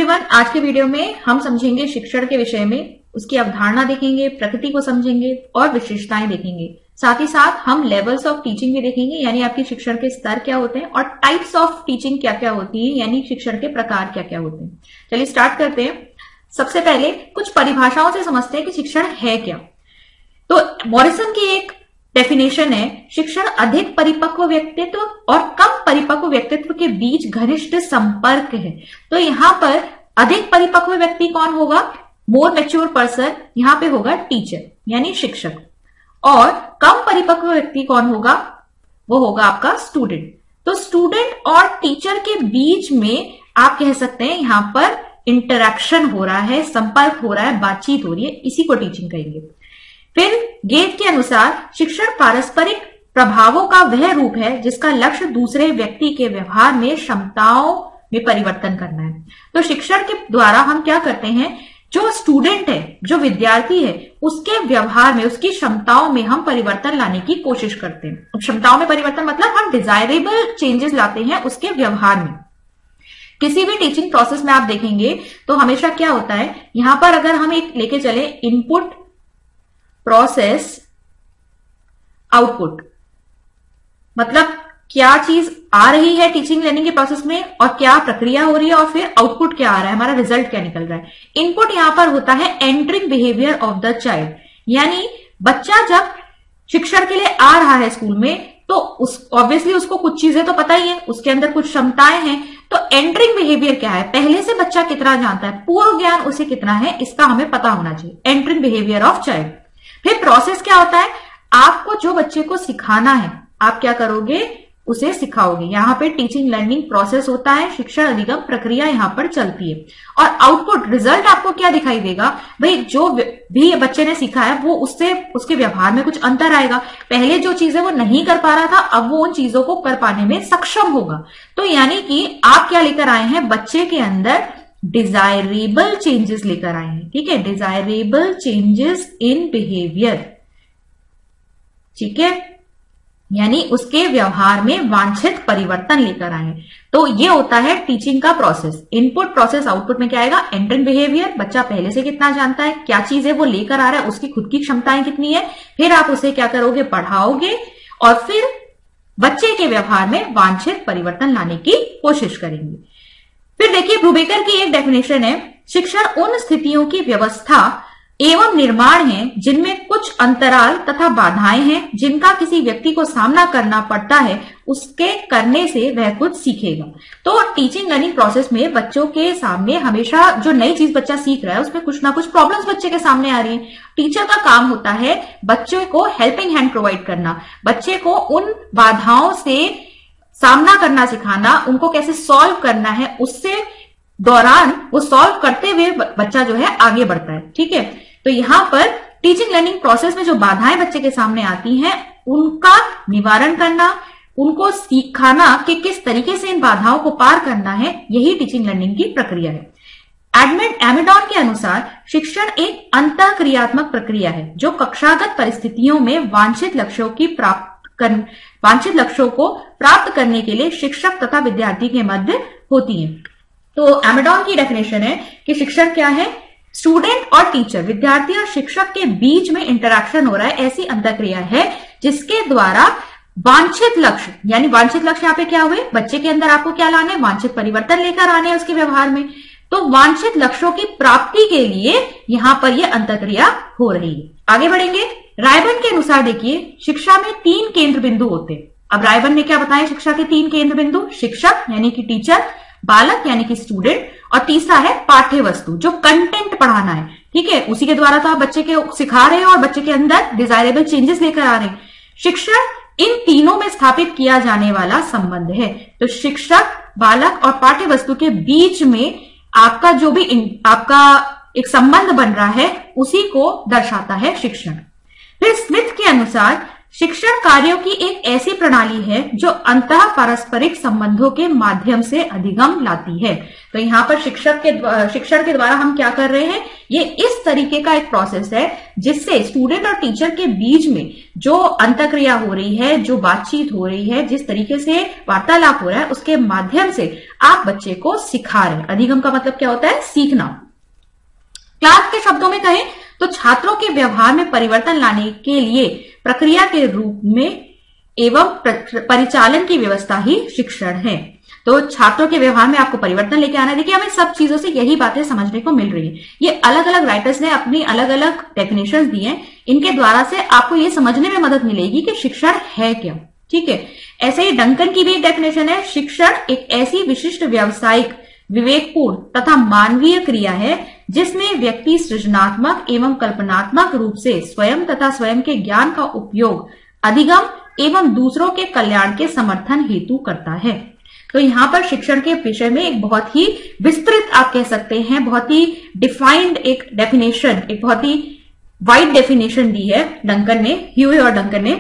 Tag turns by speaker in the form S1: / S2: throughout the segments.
S1: Everyone, आज के video में हम समझेंगे शिक्षण के विषय में, उसकी अवधारणा देखेंगे, प्रकृति को समझेंगे और विशेषताएं देखेंगे। साथ ही साथ हम लेवल्स ऑफ टीचिंग भी देखेंगे, यानी आपके शिक्षण के स्तर क्या होते हैं और टाइप्स ऑफ टीचिंग क्या क्या होती है, यानी शिक्षण के प्रकार क्या क्या होते हैं। चलिए स्टार्ट करते हैं। सबसे पहले कुछ परिभाषाओं से समझते हैं कि शिक्षण है क्या। तो मॉरिसन की एक डेफिनेशन है, शिक्षण अधिक परिपक्व व्यक्तित्व और कम परिपक्व व्यक्तित्व के बीच घनिष्ठ संपर्क है। तो यहां पर अधिक परिपक्व व्यक्ति कौन होगा? मोर मैच्योर पर्सन, यहां पे होगा टीचर यानी शिक्षक। और कम परिपक्व व्यक्ति कौन होगा? वो होगा आपका स्टूडेंट। तो स्टूडेंट और टीचर के बीच में आप कह सकते हैं यहां पर इंटरैक्शन हो रहा है, संपर्क हो रहा है, बातचीत हो रही है, इसी को टीचिंग कहेंगे। फिर गेट के अनुसार शिक्षण पारस्परिक प्रभावों का वह रूप है जिसका लक्ष्य दूसरे व्यक्ति के व्यवहार में क्षमताओं में परिवर्तन करना है। तो शिक्षण के द्वारा हम क्या करते हैं, जो स्टूडेंट है, जो विद्यार्थी है, उसके व्यवहार में, उसकी क्षमताओं में हम परिवर्तन लाने की कोशिश करते हैं। क्षमताओं में परिवर्तन मतलब हम डिजायरेबल चेंजेस लाते हैं उसके व्यवहार में। किसी भी टीचिंग प्रोसेस में आप देखेंगे तो हमेशा क्या होता है, यहां पर अगर हम एक लेके चले इनपुट प्रोसेस आउटपुट, मतलब क्या चीज आ रही है टीचिंग लर्निंग के प्रोसेस में और क्या प्रक्रिया हो रही है, और फिर आउटपुट क्या आ रहा है, हमारा रिजल्ट क्या निकल रहा है। इनपुट यहां पर होता है entering behaviour of the child, यानी बच्चा जब शिक्षण के लिए आ रहा है स्कूल में तो ऑब्वियसली उसको कुछ चीजें तो पता ही है, उसके अंदर कुछ क्षमताएं हैं। तो एंटरिंग बिहेवियर क्या है, पहले से बच्चा कितना जानता है, पूर्व ज्ञान उसे कितना है, इसका हमें पता होना चाहिए। Entering behaviour of child. फिर प्रोसेस क्या होता है, आपको जो बच्चे को सिखाना है आप क्या करोगे, उसे सिखाओगे। यहां पे टीचिंग लर्निंग प्रोसेस होता है, शिक्षण अधिगम प्रक्रिया यहां पर चलती है। और आउटपुट रिजल्ट आपको क्या दिखाई देगा, भाई जो भी बच्चे ने सीखा है वो उससे उसके व्यवहार में कुछ अंतर आएगा। पहले जो चीजें वो नहीं कर पा रहा था अब वो उन चीजों को कर पाने में सक्षम होगा। तो यानी कि आप क्या लेकर आए हैं, बच्चे के अंदर डिजायरेबल चेंजेस लेकर आए हैं। ठीक है, डिजायरेबल चेंजेस इन बिहेवियर, ठीक है, यानी उसके व्यवहार में वांछित परिवर्तन लेकर आए हैं। तो ये होता है टीचिंग का प्रोसेस। इनपुट प्रोसेस आउटपुट में क्या आएगा, एंटरिंग बिहेवियर, बच्चा पहले से कितना जानता है, क्या चीजें वो लेकर आ रहा है, उसकी खुद की क्षमताएं कितनी है। फिर आप उसे क्या करोगे, पढ़ाओगे और फिर बच्चे के व्यवहार में वांछित परिवर्तन लाने की कोशिश करेंगे। फिर देखिए ब्रूबेकर की एक डेफिनेशन है, शिक्षण उन स्थितियों की व्यवस्था एवं निर्माण है जिनमें कुछ अंतराल तथा बाधाएं हैं जिनका किसी व्यक्ति को सामना करना पड़ता है, उसके करने से वह कुछ सीखेगा। तो टीचिंग लर्निंग प्रोसेस में बच्चों के सामने हमेशा जो नई चीज बच्चा सीख रहा है उसमें कुछ ना कुछ प्रॉब्लम्स बच्चे के सामने आ रही है। टीचर का काम होता है बच्चों को हेल्पिंग हैंड प्रोवाइड करना, बच्चे को उन बाधाओं से सामना करना सिखाना, उनको कैसे सॉल्व करना है, उससे दौरान वो सॉल्व करते हुए बच्चा जो है आगे बढ़ता है। ठीक है, तो यहां पर टीचिंग लर्निंग प्रोसेस में जो बाधाएं बच्चे के सामने आती हैं उनका निवारण करना, उनको सिखाना कि किस तरीके से इन बाधाओं को पार करना है, यही टीचिंग लर्निंग की प्रक्रिया है। एडमंड एमेडॉन के अनुसार शिक्षण एक अंतःक्रियात्मक प्रक्रिया है जो कक्षागत परिस्थितियों में वांछित लक्ष्यों को प्राप्त करने के लिए शिक्षक तथा विद्यार्थी के मध्य होती है। तो एमेडॉन की डेफिनेशन है कि शिक्षण क्या है, स्टूडेंट और टीचर, विद्यार्थी और शिक्षक के बीच में इंटरैक्शन हो रहा है, ऐसी अंतःक्रिया है जिसके द्वारा वांछित लक्ष्य, यानी वांछित लक्ष्य यहाँ पे क्या हुए, बच्चे के अंदर आपको क्या लाना है, वांछित परिवर्तन लेकर आने हैं उसके व्यवहार में। तो वांछित लक्ष्यों की प्राप्ति के लिए यहां पर यह अंतःक्रिया हो रही है। आगे बढ़ेंगे। रायबर्न के अनुसार देखिए शिक्षा में 3 केंद्र बिंदु होते हैं। अब रायबर्न ने क्या बताया, शिक्षा के 3 केंद्र बिंदु, शिक्षक यानी कि टीचर, बालक यानी कि स्टूडेंट, और तीसरा है पाठ्य वस्तु, जो कंटेंट पढ़ाना है। ठीक है, उसी के द्वारा तो आप बच्चे के सिखा रहे हैं और बच्चे के अंदर डिजायरेबल चेंजेस लेकर आ रहे हैं। शिक्षण इन तीनों में स्थापित किया जाने वाला संबंध है। तो शिक्षक, बालक और पाठ्य वस्तु के बीच में आपका जो भी आपका एक संबंध बन रहा है उसी को दर्शाता है शिक्षण। फिर स्मिथ के अनुसार शिक्षण कार्यों की एक ऐसी प्रणाली है जो अंतः पारस्परिक संबंधों के माध्यम से अधिगम लाती है। तो यहाँ पर शिक्षण के द्वारा हम क्या कर रहे हैं, ये इस तरीके का एक प्रोसेस है जिससे स्टूडेंट और टीचर के बीच में जो अंतःक्रिया हो रही है, जो बातचीत हो रही है, जिस तरीके से वार्तालाप हो रहा है, उसके माध्यम से आप बच्चे को सिखा रहे हैं। अधिगम का मतलब क्या होता है, सीखना। क्लास के शब्दों में कहें तो छात्रों के व्यवहार में परिवर्तन लाने के लिए प्रक्रिया के रूप में एवं परिचालन की व्यवस्था ही शिक्षण है। तो छात्रों के व्यवहार में आपको परिवर्तन लेके आना है। देखिए, हमें सब चीजों से यही बातें समझने को मिल रही है। ये अलग अलग राइटर्स ने अपनी अलग अलग डेफिनेशंस दी हैं, इनके द्वारा से आपको ये समझने में मदद मिलेगी कि शिक्षण है क्या। ठीक है, ऐसे ही डंकन की भी एक डेफिनेशन है, शिक्षण एक ऐसी विशिष्ट व्यावसायिक, विवेकपूर्ण तथा मानवीय क्रिया है जिसमें व्यक्ति सृजनात्मक एवं कल्पनात्मक रूप से स्वयं तथा स्वयं के ज्ञान का उपयोग अधिगम एवं दूसरों के कल्याण के समर्थन हेतु करता है। तो यहाँ पर शिक्षण के विषय में एक बहुत ही विस्तृत, आप कह सकते हैं बहुत ही डिफाइंड एक डेफिनेशन, एक बहुत ही वाइड डेफिनेशन दी है डंकन ने, ह्यूए और डंकन ने।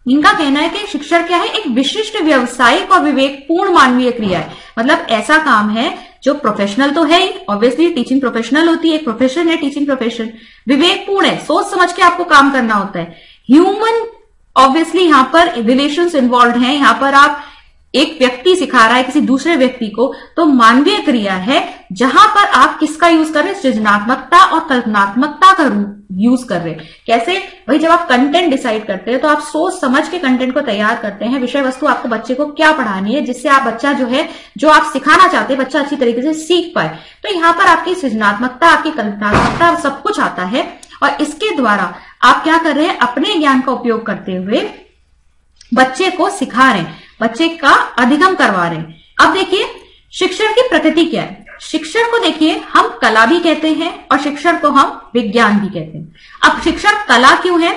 S1: इनका कहना है कि शिक्षण क्या है, एक विशिष्ट व्यावसायिक और विवेकपूर्ण मानवीय क्रिया है। मतलब ऐसा काम है जो प्रोफेशनल तो है ही, ऑब्वियसली टीचिंग प्रोफेशनल होती है, एक प्रोफेशन है टीचिंग प्रोफेशन, विवेकपूर्ण है, सोच समझ के आपको काम करना होता है, ह्यूमन, ऑब्वियसली यहां पर रिलेशंस इन्वॉल्व हैं, यहां पर आप एक व्यक्ति सिखा रहा है किसी दूसरे व्यक्ति को, तो मानवीय क्रिया है जहां पर आप किसका यूज कर रहे हैं, सृजनात्मकता और कल्पनात्मकता का यूज कर रहे हैं। कैसे, वही जब आप कंटेंट डिसाइड करते हैं तो आप सोच समझ के कंटेंट को तैयार करते हैं, विषय वस्तु आपको बच्चे को क्या पढ़ानी है, जिससे आप बच्चा जो है, जो आप सिखाना चाहते हैं, बच्चा अच्छी तरीके से सीख पाए। तो यहाँ पर आपकी सृजनात्मकता, आपकी कल्पनात्मकता सब कुछ आता है, और इसके द्वारा आप क्या कर रहे हैं, अपने ज्ञान का उपयोग करते हुए बच्चे को सिखा रहे हैं, बच्चे का अधिगम करवा रहे हैं। अब देखिए शिक्षण की प्रकृति क्या है। शिक्षण को देखिए हम कला भी कहते हैं और शिक्षण को हम विज्ञान भी कहते हैं। अब शिक्षण कला क्यों है,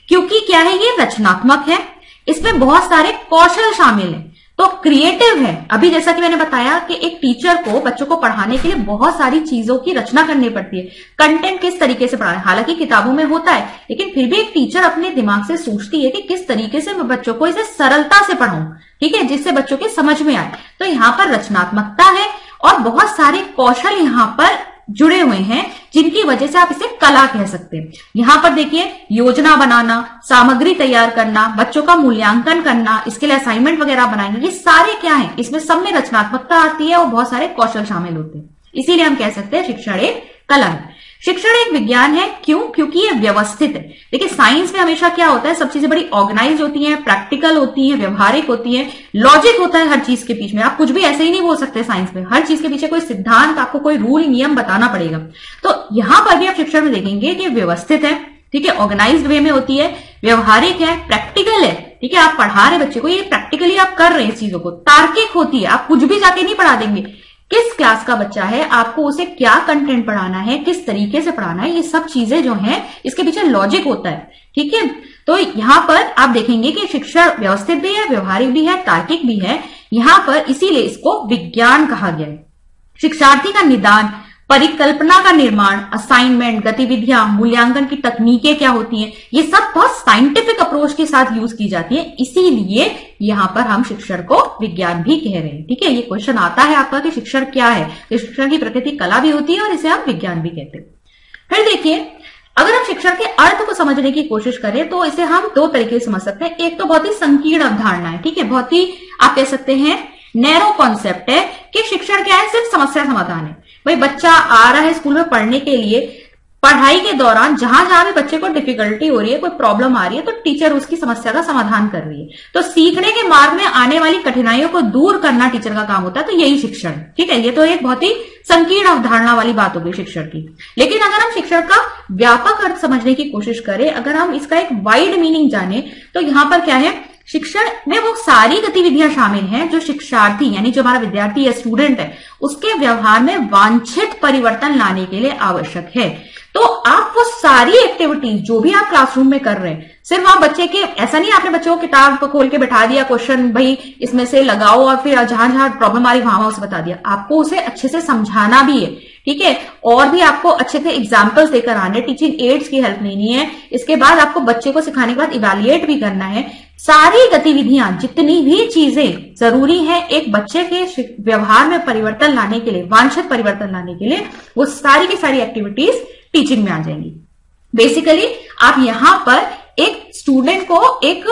S1: क्योंकि क्या है, ये रचनात्मक है, इसमें बहुत सारे कौशल शामिल हैं, तो क्रिएटिव है। अभी जैसा कि मैंने बताया कि एक टीचर को बच्चों को पढ़ाने के लिए बहुत सारी चीजों की रचना करनी पड़ती है, कंटेंट किस तरीके से पढ़ाना है, हालांकि किताबों में होता है, लेकिन फिर भी एक टीचर अपने दिमाग से सोचती है कि किस तरीके से मैं बच्चों को इसे सरलता से पढ़ाऊं, ठीक है, जिससे बच्चों के समझ में आए। तो यहाँ पर रचनात्मकता है और बहुत सारे कौशल यहाँ पर जुड़े हुए हैं, जिनकी वजह से आप इसे कला कह सकते हैं। यहां पर देखिए योजना बनाना, सामग्री तैयार करना, बच्चों का मूल्यांकन करना, इसके लिए असाइनमेंट वगैरह बनाएंगे, ये सारे क्या है, इसमें सब में रचनात्मकता आती है और बहुत सारे कौशल शामिल होते हैं। इसीलिए हम कह सकते हैं शिक्षण एक कला है। शिक्षण एक विज्ञान है, क्यों, क्योंकि ये व्यवस्थित है। देखिए साइंस में हमेशा क्या होता है, सब चीजें बड़ी ऑर्गेनाइज होती हैं, प्रैक्टिकल होती हैं, व्यवहारिक होती हैं, लॉजिक होता है हर चीज के पीछे में। आप कुछ भी ऐसे ही नहीं बोल सकते साइंस में, हर चीज के पीछे कोई सिद्धांत, आपको कोई रूल नियम बताना पड़ेगा। तो यहां पर भी आप शिक्षण में देखेंगे कि व्यवस्थित है, ठीक है, ऑर्गेनाइज्ड वे में होती है, व्यवहारिक है, प्रैक्टिकल है, ठीक है, आप पढ़ा रहे बच्चे को, ये प्रैक्टिकली आप कर रहे हैं इस चीजों को, तार्किक होती है, आप कुछ भी जाके नहीं पढ़ा देंगे, किस क्लास का बच्चा है, आपको उसे क्या कंटेंट पढ़ाना है, किस तरीके से पढ़ाना है, ये सब चीजें जो हैं इसके पीछे लॉजिक होता है, ठीक है। तो यहां पर आप देखेंगे कि शिक्षण व्यवस्थित भी है, व्यवहारिक भी है, तार्किक भी है, यहां पर इसीलिए इसको विज्ञान कहा गया है। शिक्षार्थी का निदान, परिकल्पना का निर्माण, असाइनमेंट, गतिविधियां, मूल्यांकन की तकनीकें क्या होती हैं, ये सब बहुत साइंटिफिक अप्रोच के साथ यूज की जाती है, इसीलिए यहां पर हम शिक्षण को विज्ञान भी कह रहे हैं, ठीक है। ये क्वेश्चन आता है आपका कि शिक्षण क्या है, तो शिक्षण की प्रकृति कला भी होती है और इसे हम विज्ञान भी कहते हैं। फिर देखिए अगर हम शिक्षण के अर्थ को समझने की कोशिश करें तो इसे हम दो तरीके से समझ सकते हैं। एक तो बहुत ही संकीर्ण अवधारणा है, ठीक है, बहुत ही आप कह सकते हैं नैरो कॉन्सेप्ट है कि शिक्षण क्या है, सिर्फ समस्या समाधान है। भाई बच्चा आ रहा है स्कूल में पढ़ने के लिए, पढ़ाई के दौरान जहां जहां भी बच्चे को डिफिकल्टी हो रही है, कोई प्रॉब्लम आ रही है, तो टीचर उसकी समस्या का समाधान कर रही है। तो सीखने के मार्ग में आने वाली कठिनाइयों को दूर करना टीचर का काम होता है, तो यही शिक्षण, ठीक है। ये तो एक बहुत ही संकीर्ण अवधारणा वाली बात हो गई शिक्षण की। लेकिन अगर हम शिक्षण का व्यापक अर्थ समझने की कोशिश करें, अगर हम इसका एक वाइड मीनिंग जाने, तो यहां पर क्या है, शिक्षण में वो सारी गतिविधियां शामिल हैं जो शिक्षार्थी यानी जो हमारा विद्यार्थी या स्टूडेंट है उसके व्यवहार में वांछित परिवर्तन लाने के लिए आवश्यक है। तो आप वो सारी एक्टिविटीज जो भी आप क्लासरूम में कर रहे हैं, सिर्फ आप बच्चे के, ऐसा नहीं आपने बच्चों को किताब खोल के बैठा दिया, क्वेश्चन भाई इसमें से लगाओ और फिर जहां जहां प्रॉब्लम आ रही वहां उसे बता दिया, आपको उसे अच्छे से समझाना भी है, ठीक है। और भी आपको अच्छे से एग्जाम्पल्स देकर आने, टीचिंग एड्स की हेल्प लेनी है। इसके बाद आपको बच्चे को सिखाने के बाद इवैल्यूएट भी करना है। सारी गतिविधियां, जितनी भी चीजें जरूरी है एक बच्चे के व्यवहार में परिवर्तन लाने के लिए, वांछित परिवर्तन लाने के लिए, वो सारी की सारी एक्टिविटीज टीचिंग में आ जाएंगी। बेसिकली आप यहां पर एक स्टूडेंट को एक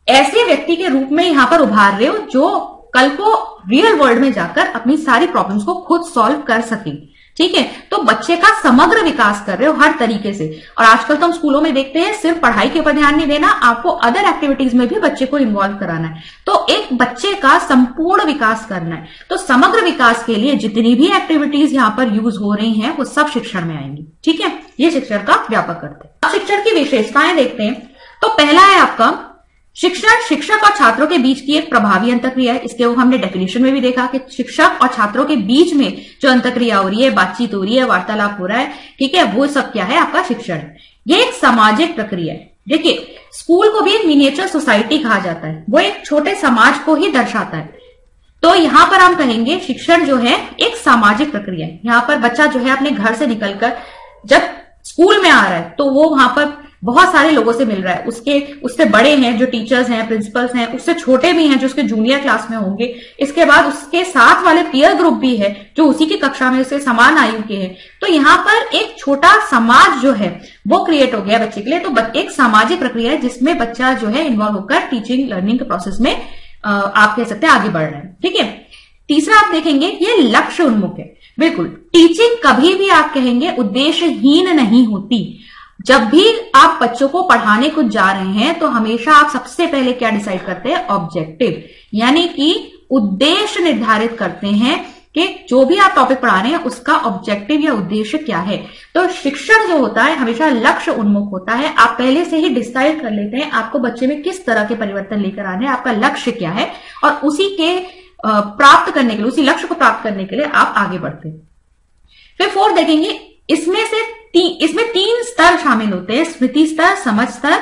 S1: ऐसे व्यक्ति के रूप में यहां पर उभार रहे हो जो कल को रियल वर्ल्ड में जाकर अपनी सारी प्रॉब्लम्स को खुद सॉल्व कर सके। ठीक है, तो बच्चे का समग्र विकास कर रहे हो हर तरीके से। और आजकल तो हम स्कूलों में देखते हैं सिर्फ पढ़ाई के ऊपर ध्यान नहीं देना, आपको अदर एक्टिविटीज में भी बच्चे को इन्वॉल्व कराना है। तो एक बच्चे का संपूर्ण विकास करना है। तो समग्र विकास के लिए जितनी भी एक्टिविटीज यहां पर यूज हो रही हैं वो सब शिक्षण में आएंगी। ठीक है, ये शिक्षण का व्यापक अर्थ है। अब शिक्षण की विशेषताएं देखते हैं। तो पहला है आपका शिक्षण शिक्षक और छात्रों के बीच की एक प्रभावी अंतःक्रिया है। इसके वो हमने डेफिनेशन में भी देखा कि शिक्षक और छात्रों के बीच में जो अंतःक्रिया हो रही है, बातचीत हो रही है, वार्तालाप हो रहा है, ठीक है, वो सब क्या है, आपका शिक्षण है। ये एक सामाजिक प्रक्रिया है। देखिए, स्कूल को भी एक मिनिएचर सोसाइटी कहा जाता है, वो एक छोटे समाज को ही दर्शाता है। तो यहां पर हम कहेंगे शिक्षण जो है एक सामाजिक प्रक्रिया है। यहां पर बच्चा जो है अपने घर से निकलकर जब स्कूल में आ रहा है तो वो वहां पर बहुत सारे लोगों से मिल रहा है। उससे बड़े हैं जो टीचर्स हैं, प्रिंसिपल्स हैं, उससे छोटे भी हैं जो उसके जूनियर क्लास में होंगे। इसके बाद उसके साथ वाले पीयर ग्रुप भी है जो उसी की कक्षा में उसके समान आयु के हैं। तो यहाँ पर एक छोटा समाज जो है वो क्रिएट हो गया बच्चे के लिए। तो एक सामाजिक प्रक्रिया है जिसमें बच्चा जो है इन्वॉल्व होकर टीचिंग लर्निंग के प्रोसेस में आप कह सकते हैं आगे बढ़ रहे हैं। ठीक है, तीसरा आप देखेंगे ये लक्ष्य उन्मुख है। बिल्कुल, टीचिंग कभी भी आप कहेंगे उद्देश्यहीन नहीं होती। जब भी आप बच्चों को पढ़ाने को जा रहे हैं तो हमेशा आप सबसे पहले क्या डिसाइड करते हैं, ऑब्जेक्टिव, यानी कि उद्देश्य निर्धारित करते हैं कि जो भी आप टॉपिक पढ़ा रहे हैं उसका ऑब्जेक्टिव या उद्देश्य क्या है। तो शिक्षण जो होता है हमेशा लक्ष्य उन्मुख होता है। आप पहले से ही डिसाइड कर लेते हैं आपको बच्चे में किस तरह के परिवर्तन लेकर आने हैं, आपका लक्ष्य क्या है, और उसी के प्राप्त करने के लिए, उसी लक्ष्य को प्राप्त करने के लिए आप आगे बढ़ते हैं। फिर फोर्थ देखेंगे, इसमें 3 स्तर शामिल होते हैं, स्मृति स्तर, समझ स्तर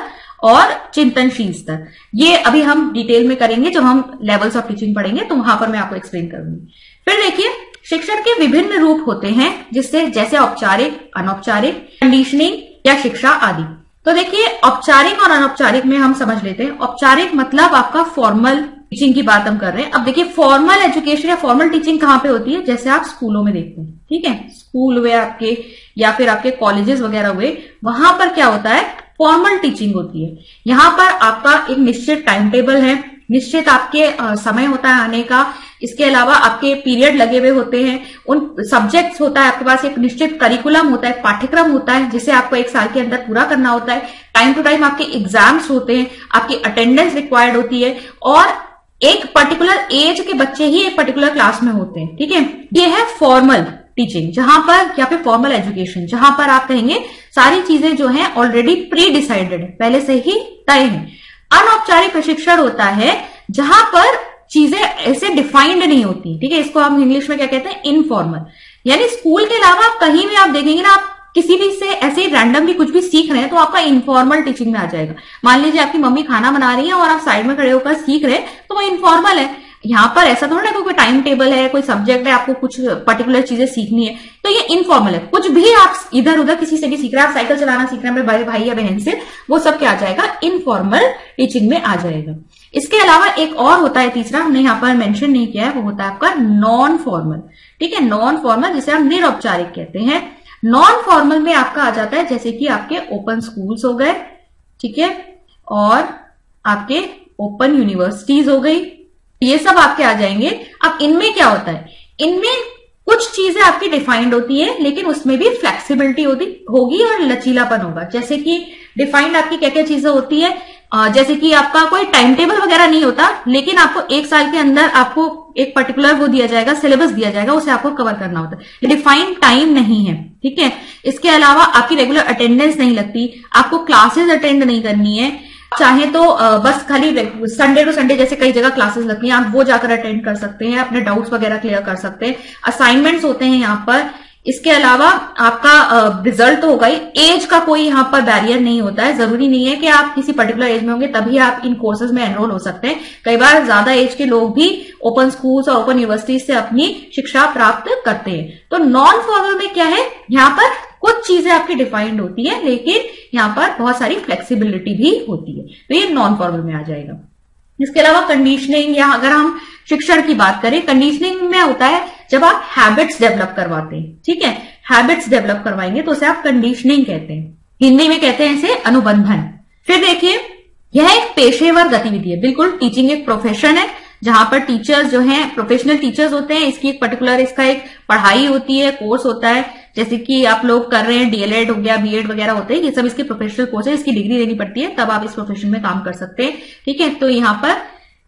S1: और चिंतनशील स्तर। ये अभी हम डिटेल में करेंगे जब हम लेवल्स ऑफ टीचिंग पढ़ेंगे, तो वहां पर मैं आपको एक्सप्लेन करूंगी। फिर देखिए, शिक्षण के विभिन्न रूप होते हैं जैसे औपचारिक, अनौपचारिक, कंडीशनिंग या शिक्षा आदि। तो देखिए, औपचारिक और अनौपचारिक में हम समझ लेते हैं। औपचारिक मतलब आपका फॉर्मल टीचिंग की बात हम कर रहे हैं। अब देखिए, फॉर्मल एजुकेशन या फॉर्मल टीचिंग कहां पे होती है, जैसे आप स्कूलों में देखते हैं। ठीक है, स्कूल हुए आपके या फिर आपके कॉलेजेस वगैरह हुए, वहां पर क्या होता है, फॉर्मल टीचिंग होती है। यहां पर आपका एक निश्चित टाइम टेबल है, निश्चित आपके समय होता है आने का। इसके अलावा आपके पीरियड लगे हुए होते हैं, उन सब्जेक्ट्स होता है आपके पास, एक निश्चित करिकुलम होता है, पाठ्यक्रम होता है जिसे आपको 1 साल के अंदर पूरा करना होता है। टाइम टू टाइम आपके एग्जाम्स होते हैं, आपकी अटेंडेंस रिक्वायर्ड होती है, और एक पर्टिकुलर एज के बच्चे ही एक पर्टिकुलर क्लास में होते हैं। ठीक है, ये है फॉर्मल टीचिंग, जहां पर या फिर फॉर्मल एजुकेशन, जहां पर आप कहेंगे सारी चीजें जो हैं ऑलरेडी प्री डिसाइडेड है, पहले से ही तय है। अनौपचारिक प्रशिक्षण होता है जहां पर चीजें ऐसे डिफाइंड नहीं होती। ठीक है, इसको हम इंग्लिश में क्या कहते हैं, इनफॉर्मल। यानी स्कूल के अलावा आप कहीं भी आप देखेंगे ना, आप किसी भी से ऐसे रैंडमली कुछ भी सीख रहे हैं तो आपका इनफॉर्मल टीचिंग में आ जाएगा। मान लीजिए आपकी मम्मी खाना बना रही है और आप साइड में खड़े होकर सीख रहे हैं, तो वो इनफॉर्मल है। यहाँ पर ऐसा थोड़ा ना कोई टाइम टेबल है, कोई सब्जेक्ट है, आपको कुछ पर्टिकुलर चीजें सीखनी है, तो ये इनफॉर्मल है। कुछ भी आप इधर उधर किसी से भी सीख रहे हैं, आप साइकिल चलाना सीख रहे हैं अपने भाई या बहन से, वो सब क्या आ जाएगा, इनफॉर्मल टीचिंग में आ जाएगा। इसके अलावा एक और होता है तीसरा, हमने यहाँ पर मेंशन नहीं किया है, वो होता है आपका नॉन फॉर्मल। ठीक है, नॉन फॉर्मल जिसे हम निरौपचारिक कहते हैं। नॉन फॉर्मल में आपका आ जाता है जैसे कि आपके ओपन स्कूल्स हो गए, ठीक है, और आपके ओपन यूनिवर्सिटीज हो गई, ये सब आपके आ जाएंगे। अब इनमें क्या होता है, इनमें कुछ चीजें आपकी डिफाइंड होती है, लेकिन उसमें भी फ्लेक्सिबिलिटी होगी और लचीलापन होगा। जैसे कि डिफाइंड आपकी क्या क्या चीजें होती है, जैसे कि आपका कोई टाइम टेबल वगैरह नहीं होता, लेकिन आपको 1 साल के अंदर आपको एक पर्टिकुलर वो दिया जाएगा, सिलेबस दिया जाएगा, उसे आपको कवर करना होता है। डिफाइंड टाइम नहीं है। ठीक है, इसके अलावा आपकी रेगुलर अटेंडेंस नहीं लगती, आपको क्लासेस अटेंड नहीं करनी है। चाहे तो बस खाली संडे टू संडे जैसे कई जगह क्लासेस लगती हैं, आप वो जाकर अटेंड कर सकते हैं, अपने डाउट्स वगैरह क्लियर कर सकते हैं। असाइनमेंट्स होते हैं यहाँ पर। इसके अलावा आपका रिजल्ट तो होगा ही, एज का कोई यहाँ पर बैरियर नहीं होता है। जरूरी नहीं है कि आप किसी पर्टिकुलर एज में होंगे तभी आप इन कोर्सेज में एनरोल हो सकते हैं। कई बार ज्यादा एज के लोग भी ओपन स्कूल्स और ओपन यूनिवर्सिटीज से अपनी शिक्षा प्राप्त करते हैं। तो नॉन फॉर्मल में क्या है, यहाँ पर कुछ चीजें आपकी डिफाइंड होती है, लेकिन यहाँ पर बहुत सारी फ्लेक्सिबिलिटी भी होती है, तो ये नॉन फॉर्मल में आ जाएगा। इसके अलावा कंडीशनिंग, या अगर हम शिक्षण की बात करें, कंडीशनिंग में होता है जब आप हैबिट्स डेवलप करवाते हैं, ठीक है, हैबिट्स डेवलप करवाएंगे तो उसे आप कंडीशनिंग कहते हैं। हिंदी में कहते हैं इसे अनुबंधन। फिर देखिए, यह एक पेशेवर गतिविधि है। बिल्कुल, टीचिंग एक प्रोफेशन है जहां पर टीचर्स जो हैं प्रोफेशनल टीचर्स होते हैं। इसकी एक पर्टिकुलर, इसका एक पढ़ाई होती है, कोर्स होता है, जैसे कि आप लोग कर रहे हैं डीएलएड हो गया, बीएड वगैरह होते हैं, ये सब इसके प्रोफेशनल कोर्स है, इसकी डिग्री लेनी पड़ती है, तब आप इस प्रोफेशन में काम कर सकते हैं, ठीक है। तो यहाँ पर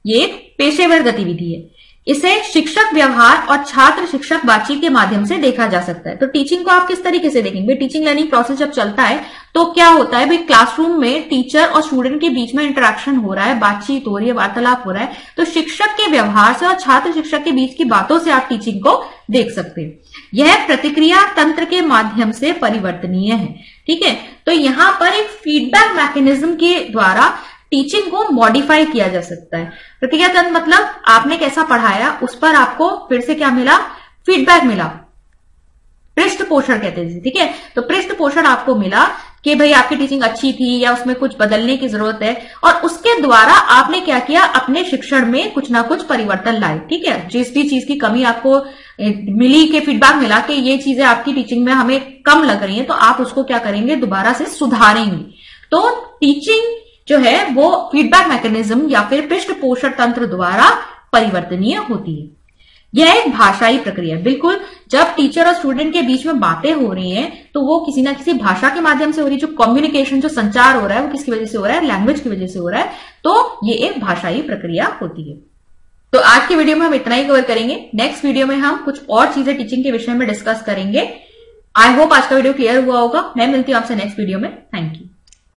S1: ये एक पेशेवर गतिविधि है। इसे शिक्षक व्यवहार और छात्र शिक्षक बातचीत के माध्यम से देखा जा सकता है। तो टीचिंग को आप किस तरीके से देखेंगे, टीचिंग लर्निंग प्रोसेस जब चलता है तो क्या होता है भाई, क्लासरूम में टीचर और स्टूडेंट के बीच में इंटरेक्शन हो रहा है, बातचीत हो रही है, वार्तालाप हो रहा है, तो शिक्षक के व्यवहार से और छात्र शिक्षक के बीच की बातों से आप टीचिंग को देख सकते हैं। यह प्रतिक्रिया तंत्र के माध्यम से परिवर्तनीय है, ठीक है। तो यहां पर एक फीडबैक मैकेनिज्म के द्वारा टीचिंग को मॉडिफाई किया जा सकता है। प्रतिक्रिया तंत्र मतलब आपने कैसा पढ़ाया, उस पर आपको फिर से क्या मिला, फीडबैक मिला, पृष्ठ पोषण कहते हैं, ठीक है। तो पृष्ठ पोषण आपको मिला कि भाई आपकी टीचिंग अच्छी थी या उसमें कुछ बदलने की जरूरत है, और उसके द्वारा आपने क्या किया, अपने शिक्षण में कुछ ना कुछ परिवर्तन लाए, ठीक है। जिस भी चीज की कमी आपको मिली, के फीडबैक मिला कि ये चीजें आपकी टीचिंग में हमें कम लग रही है, तो आप उसको क्या करेंगे, दोबारा से सुधारेंगे। तो टीचिंग जो है वो फीडबैक मैकेनिज्म या फिर पृष्ठ पोषण तंत्र द्वारा परिवर्तनीय होती है। यह एक भाषाई प्रक्रिया है। बिल्कुल, जब टीचर और स्टूडेंट के बीच में बातें हो रही हैं तो वो किसी ना किसी भाषा के माध्यम से हो रही है। जो कम्युनिकेशन, जो संचार हो रहा है, वो किसकी वजह से हो रहा है, लैंग्वेज की वजह से हो रहा है। तो ये एक भाषाई प्रक्रिया होती है। तो आज की वीडियो में हम इतना ही कवर करेंगे। नेक्स्ट वीडियो में हम कुछ और चीजें टीचिंग के विषय में डिस्कस करेंगे। आई होप आज का वीडियो क्लियर हुआ होगा। मैं मिलती हूं आपसे नेक्स्ट वीडियो में। Thank you.